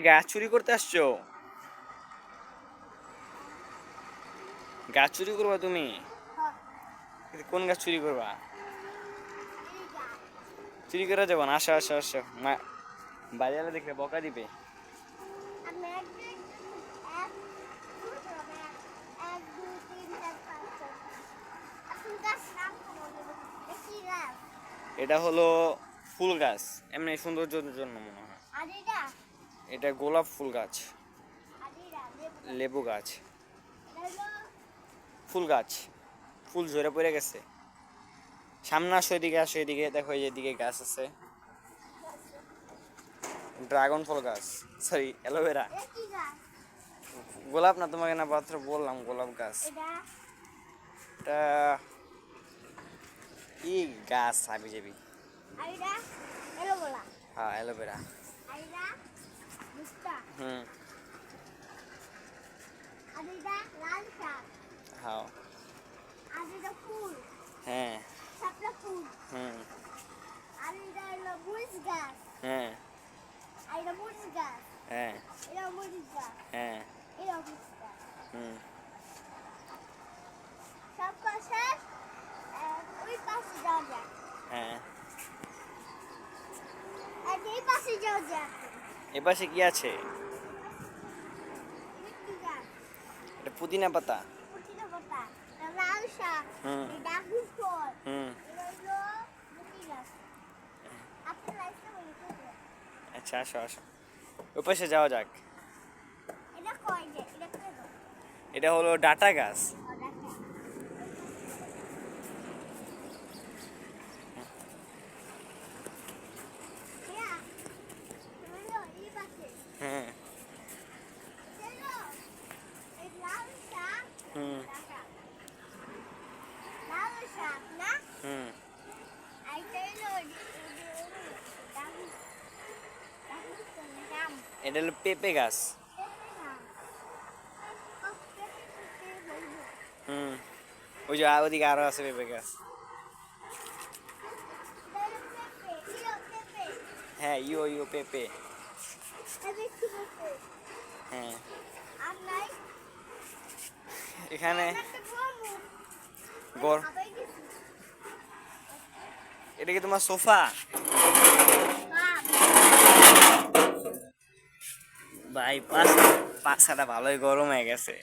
গাছ চুরি করতে আসছো? গাছ চুরি করবা তুমি? কোন গাছ চুরি করবা? চুরি করে যাবো না, আসো আসো আসো। বাড়িওয়ালা দেখলে বকা দিবে। এটা হলো ফুল গাছ, এমনি সৌন্দর্যের জন্য মনে হয়। এটা গোলাপ ফুল গাছ, লেবু গাছ, ফুল গাছ। ফুল ঝরে পড়ে গেছে। সামনে আসো, এদিকে আসো, এদিকে দেখো, এই এদিকে গাছ আছে। ড্রাগন ফল গাছ, সরি অ্যালোভেরা। গোলাপ না, তোমাকে না মাত্র বললাম গোলাপ গাছ। এটা কি গাছ হাবি যাবি? হ্যাঁ অ্যালোভেরা। হুম। হ্যাঁ। হ্যাঁ। হুম। হ্যাঁ। হ্যাঁ। হ্যাঁ। হুম। হ্যাঁ। এপাশে কি আছে? এটা পুদিনা পাতা। হুম। হুম। আচ্ছা আসো আসো, ওই পাশে যাওয়া যাক। এটা হলো ডাটা গাছ। হ্যাঁ। হুম। হুম। এটা হলো পেঁপে গাছ। হুম। ওই যে ওদিকে আরো আছে পেঁপে গাছ। হ্যাঁ, ইয়ো ইয়ো পেঁপে। হ্যাঁ। এখানে গর এটা কি তোমার সোফা? ভাই পাশাটা ভালোই গরম হয়ে গেছে।